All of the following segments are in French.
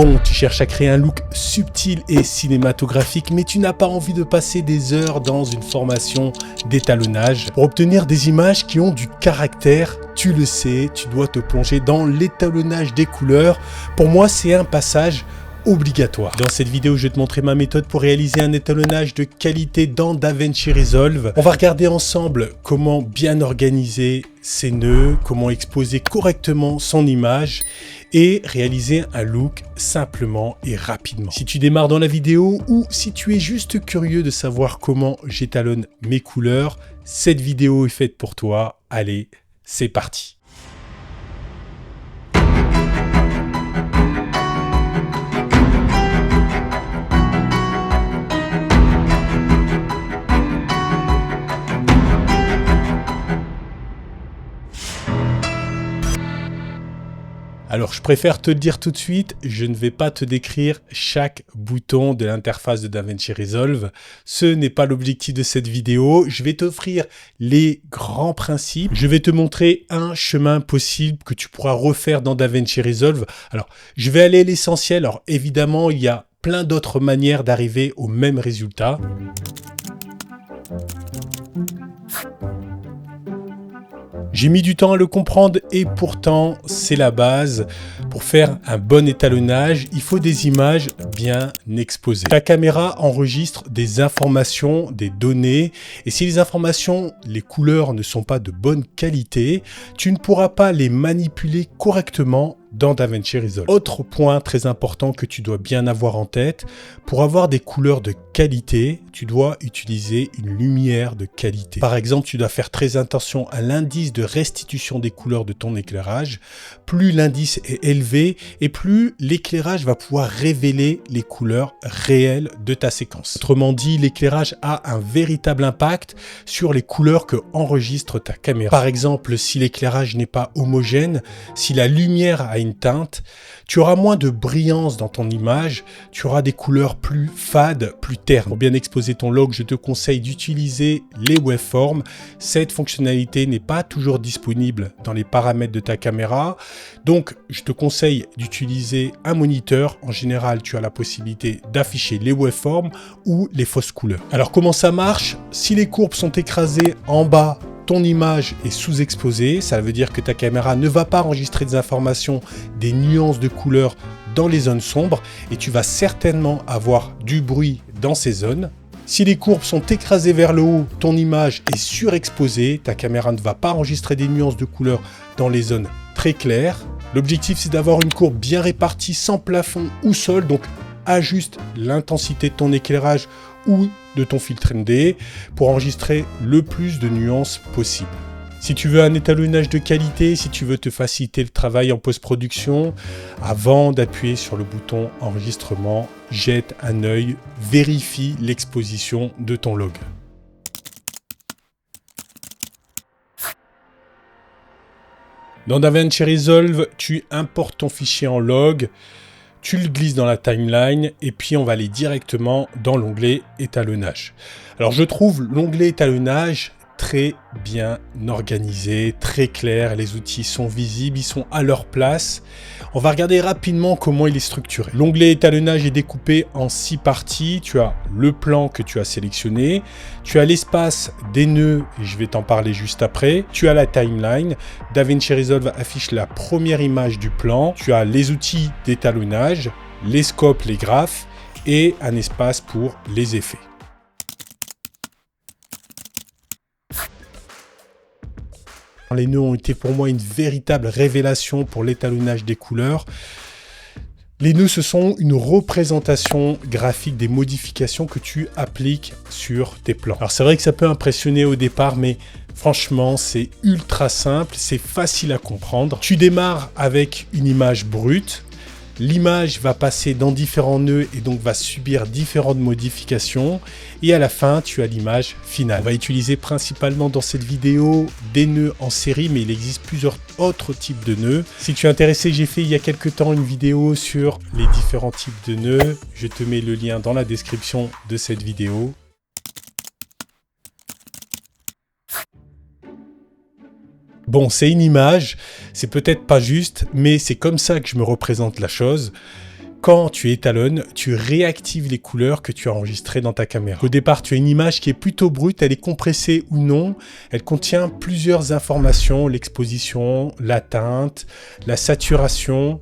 Bon, tu cherches à créer un look subtil et cinématographique, mais tu n'as pas envie de passer des heures dans une formation d'étalonnage. Pour obtenir des images qui ont du caractère, tu le sais, tu dois te plonger dans l'étalonnage des couleurs. Pour moi, c'est un passage obligatoire. Dans cette vidéo, je vais te montrer ma méthode pour réaliser un étalonnage de qualité dans DaVinci Resolve. On va regarder ensemble comment bien organiser ses nœuds, comment exposer correctement son image et réaliser un look simplement et rapidement. Si tu démarres dans la vidéo ou si tu es juste curieux de savoir comment j'étalonne mes couleurs, cette vidéo est faite pour toi. Allez, c'est parti. Alors, je préfère te le dire tout de suite, je ne vais pas te décrire chaque bouton de l'interface de DaVinci Resolve. Ce n'est pas l'objectif de cette vidéo. Je vais t'offrir les grands principes. Je vais te montrer un chemin possible que tu pourras refaire dans DaVinci Resolve. Alors, je vais aller à l'essentiel. Alors, évidemment, il y a plein d'autres manières d'arriver au même résultat. J'ai mis du temps à le comprendre et pourtant c'est la base. Pour faire un bon étalonnage, il faut des images bien exposées. Ta caméra enregistre des informations, des données et si les informations, les couleurs ne sont pas de bonne qualité, tu ne pourras pas les manipuler correctement dans DaVinci Resolve. Autre point très important que tu dois bien avoir en tête, pour avoir des couleurs de qualité, tu dois utiliser une lumière de qualité. Par exemple, tu dois faire très attention à l'indice de restitution des couleurs de ton éclairage. Plus l'indice est élevé et plus l'éclairage va pouvoir révéler les couleurs réelles de ta séquence. Autrement dit, l'éclairage a un véritable impact sur les couleurs que enregistre ta caméra. Par exemple, si l'éclairage n'est pas homogène, si la lumière a une teinte, tu auras moins de brillance dans ton image, tu auras des couleurs plus fades, plus ternes. Pour bien exposer ton log, je te conseille d'utiliser les waveforms. Cette fonctionnalité n'est pas toujours disponible dans les paramètres de ta caméra, donc je te conseille d'utiliser un moniteur. En général, tu as la possibilité d'afficher les waveforms ou les fausses couleurs. Alors comment ça marche? Si les courbes sont écrasées en bas, ton image est sous-exposée, ça veut dire que ta caméra ne va pas enregistrer des informations, des nuances de couleurs dans les zones sombres et tu vas certainement avoir du bruit dans ces zones. Si les courbes sont écrasées vers le haut, ton image est surexposée, ta caméra ne va pas enregistrer des nuances de couleurs dans les zones très claires. L'objectif, c'est d'avoir une courbe bien répartie sans plafond ou sol, donc ajuste l'intensité de ton éclairage ou de ton filtre ND pour enregistrer le plus de nuances possible. Si tu veux un étalonnage de qualité, si tu veux te faciliter le travail en post-production, avant d'appuyer sur le bouton enregistrement, jette un œil, vérifie l'exposition de ton log. Dans DaVinci Resolve, tu importes ton fichier en log, tu le glisses dans la timeline et puis on va aller directement dans l'onglet étalonnage. Alors je trouve l'onglet étalonnage très bien organisé, très clair, les outils sont visibles, ils sont à leur place. On va regarder rapidement comment il est structuré. L'onglet étalonnage est découpé en 6 parties. Tu as le plan que tu as sélectionné, tu as l'espace des nœuds, et je vais t'en parler juste après, tu as la timeline, DaVinci Resolve affiche la première image du plan, tu as les outils d'étalonnage, les scopes, les graphes et un espace pour les effets. Les nœuds ont été pour moi une véritable révélation pour l'étalonnage des couleurs. Les nœuds, ce sont une représentation graphique des modifications que tu appliques sur tes plans. Alors c'est vrai que ça peut impressionner au départ, mais franchement, c'est ultra simple, c'est facile à comprendre. Tu démarres avec une image brute. L'image va passer dans différents nœuds et donc va subir différentes modifications. Et à la fin, tu as l'image finale. On va utiliser principalement dans cette vidéo des nœuds en série, mais il existe plusieurs autres types de nœuds. Si tu es intéressé, j'ai fait il y a quelques temps une vidéo sur les différents types de nœuds. Je te mets le lien dans la description de cette vidéo. Bon, c'est une image, c'est peut-être pas juste, mais c'est comme ça que je me représente la chose. Quand tu étalonnes, tu réactives les couleurs que tu as enregistrées dans ta caméra. Au départ, tu as une image qui est plutôt brute, elle est compressée ou non. Elle contient plusieurs informations, l'exposition, la teinte, la saturation,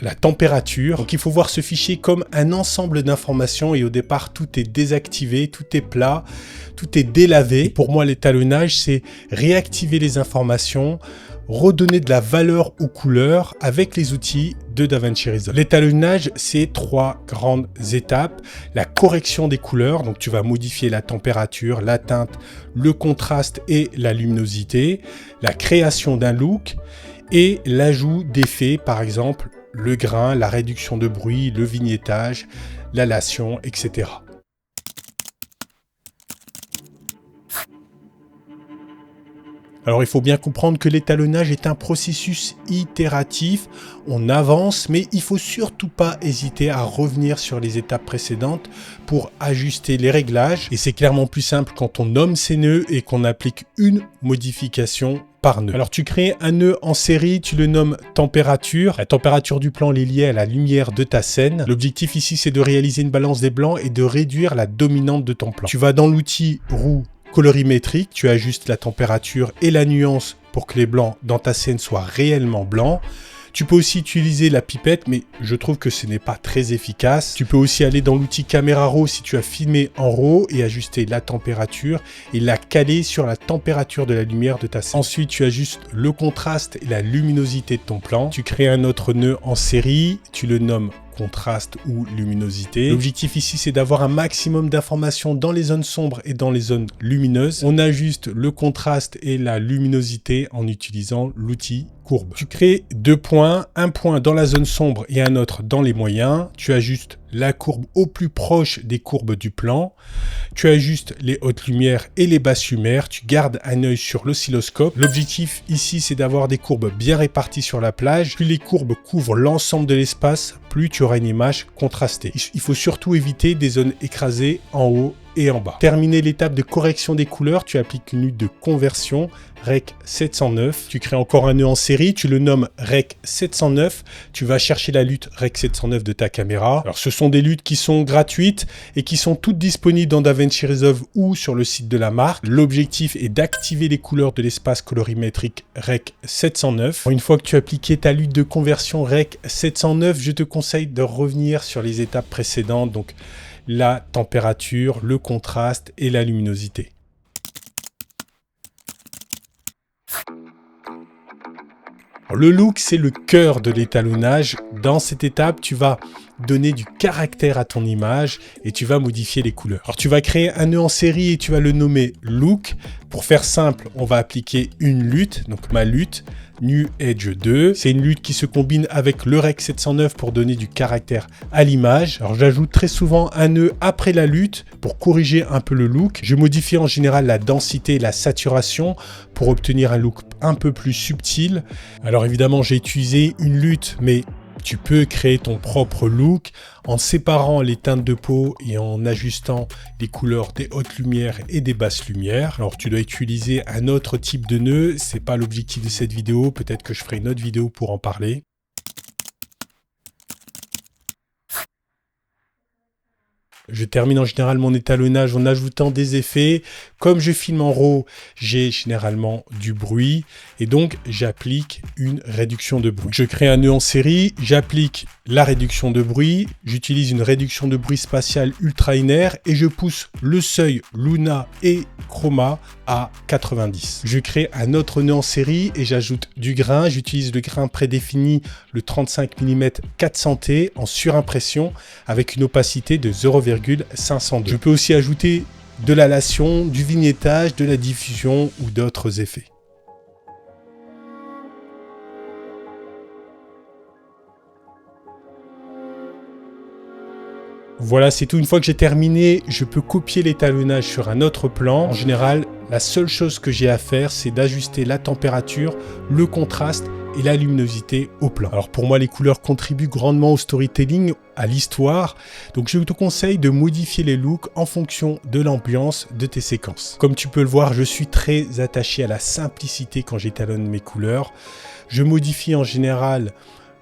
la température. Donc il faut voir ce fichier comme un ensemble d'informations et au départ tout est désactivé, tout est plat, tout est délavé. Et pour moi l'étalonnage c'est réactiver les informations, redonner de la valeur aux couleurs avec les outils de DaVinci Resolve. L'étalonnage, c'est 3 grandes étapes. La correction des couleurs, donc tu vas modifier la température, la teinte, le contraste et la luminosité. La création d'un look et l'ajout d'effets, par exemple le grain, la réduction de bruit, le vignettage, l'halation, etc. Alors il faut bien comprendre que l'étalonnage est un processus itératif, on avance, mais il ne faut surtout pas hésiter à revenir sur les étapes précédentes pour ajuster les réglages. Et c'est clairement plus simple quand on nomme ses nœuds et qu'on applique une modification par nœud. Alors tu crées un nœud en série, tu le nommes température. La température du plan est liée à la lumière de ta scène. L'objectif ici c'est de réaliser une balance des blancs et de réduire la dominante de ton plan. Tu vas dans l'outil roue colorimétrique, tu ajustes la température et la nuance pour que les blancs dans ta scène soient réellement blancs. Tu peux aussi utiliser la pipette, mais je trouve que ce n'est pas très efficace. Tu peux aussi aller dans l'outil caméra RAW si tu as filmé en RAW et ajuster la température et la caler sur la température de la lumière de ta scène. Ensuite, tu ajustes le contraste et la luminosité de ton plan. Tu crées un autre nœud en série, tu le nommes contraste ou luminosité. L'objectif ici, c'est d'avoir un maximum d'informations dans les zones sombres et dans les zones lumineuses. On ajuste le contraste et la luminosité en utilisant l'outil courbe. Tu crées 2 points, un point dans la zone sombre et un autre dans les moyens. Tu ajustes la courbe au plus proche des courbes du plan. Tu ajustes les hautes lumières et les basses lumières. Tu gardes un œil sur l'oscilloscope. L'objectif ici, c'est d'avoir des courbes bien réparties sur la plage. Plus les courbes couvrent l'ensemble de l'espace, plus tu auras une image contrastée. Il faut surtout éviter des zones écrasées en haut et en bas. Terminer l'étape de correction des couleurs, tu appliques une lutte de conversion Rec 709. Tu crées encore un nœud en série, tu le nommes Rec 709. Tu vas chercher la lutte Rec 709 de ta caméra. Alors ce sont des luttes qui sont gratuites et qui sont toutes disponibles dans DaVinci Resolve ou sur le site de la marque. L'objectif est d'activer les couleurs de l'espace colorimétrique Rec 709. Une fois que tu as appliqué ta lutte de conversion Rec 709, je te conseille de revenir sur les étapes précédentes, donc la température, le contraste et la luminosité. Le look, c'est le cœur de l'étalonnage. Dans cette étape, tu vas donner du caractère à ton image et tu vas modifier les couleurs. Alors, tu vas créer un nœud en série et tu vas le nommer look. Pour faire simple, on va appliquer une lutte, donc ma lutte, New Edge 2. C'est une lutte qui se combine avec le Rec 709 pour donner du caractère à l'image. Alors, j'ajoute très souvent un nœud après la lutte pour corriger un peu le look. Je modifie en général la densité et la saturation pour obtenir un look un peu plus subtil. Alors évidemment, j'ai utilisé une lutte, mais tu peux créer ton propre look en séparant les teintes de peau et en ajustant les couleurs des hautes lumières et des basses lumières. Alors tu dois utiliser un autre type de nœud, c'est pas l'objectif de cette vidéo, peut-être que je ferai une autre vidéo pour en parler. Je termine en général mon étalonnage en ajoutant des effets. Comme je filme en RAW, j'ai généralement du bruit et donc j'applique une réduction de bruit. Je crée un nœud en série, j'applique la réduction de bruit, j'utilise une réduction de bruit spatiale ultra linéaire et je pousse le seuil Luna et Chroma à 90. Je crée un autre nœud en série et j'ajoute du grain. J'utilise le grain prédéfini, le 35 mm 400T en surimpression avec une opacité de 0,502. Je peux aussi ajouter de l'halation, du vignettage, de la diffusion ou d'autres effets. Voilà, c'est tout. Une fois que j'ai terminé, je peux copier l'étalonnage sur un autre plan. En général, la seule chose que j'ai à faire, c'est d'ajuster la température, le contraste et la luminosité au plan. Alors pour moi, les couleurs contribuent grandement au storytelling, à l'histoire. Donc je te conseille de modifier les looks en fonction de l'ambiance de tes séquences. Comme tu peux le voir, je suis très attaché à la simplicité quand j'étalonne mes couleurs. Je modifie en général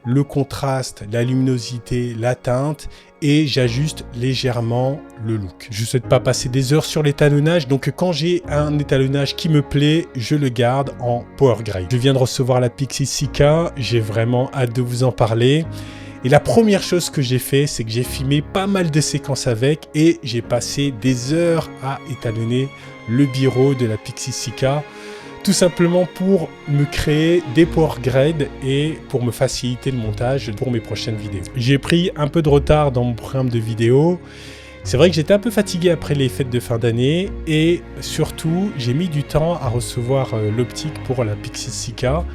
le contraste, la luminosité, la teinte et j'ajuste légèrement le look. Je ne souhaite pas passer des heures sur l'étalonnage, donc quand j'ai un étalonnage qui me plaît, je le garde en Power Grade. Je viens de recevoir la Pixie-Sika, j'ai vraiment hâte de vous en parler. Et la première chose que j'ai fait, c'est que j'ai filmé pas mal de séquences avec et j'ai passé des heures à étalonner le bureau de la Pixie-Sika. Tout simplement pour me créer des Power Grade et pour me faciliter le montage pour mes prochaines vidéos. J'ai pris un peu de retard dans mon programme de vidéo. C'est vrai que j'étais un peu fatigué après les fêtes de fin d'année et surtout j'ai mis du temps à recevoir l'optique pour la Pixie-Sika.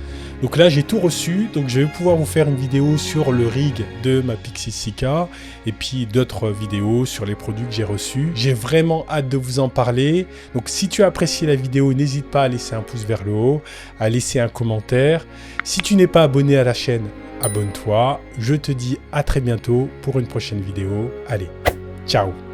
Donc là j'ai tout reçu, donc je vais pouvoir vous faire une vidéo sur le rig de ma Pixie-Sika et puis d'autres vidéos sur les produits que j'ai reçus. J'ai vraiment hâte de vous en parler. Donc si tu as apprécié la vidéo, n'hésite pas à laisser un pouce vers le haut, à laisser un commentaire. Si tu n'es pas abonné à la chaîne, abonne-toi. Je te dis à très bientôt pour une prochaine vidéo. Allez, ciao!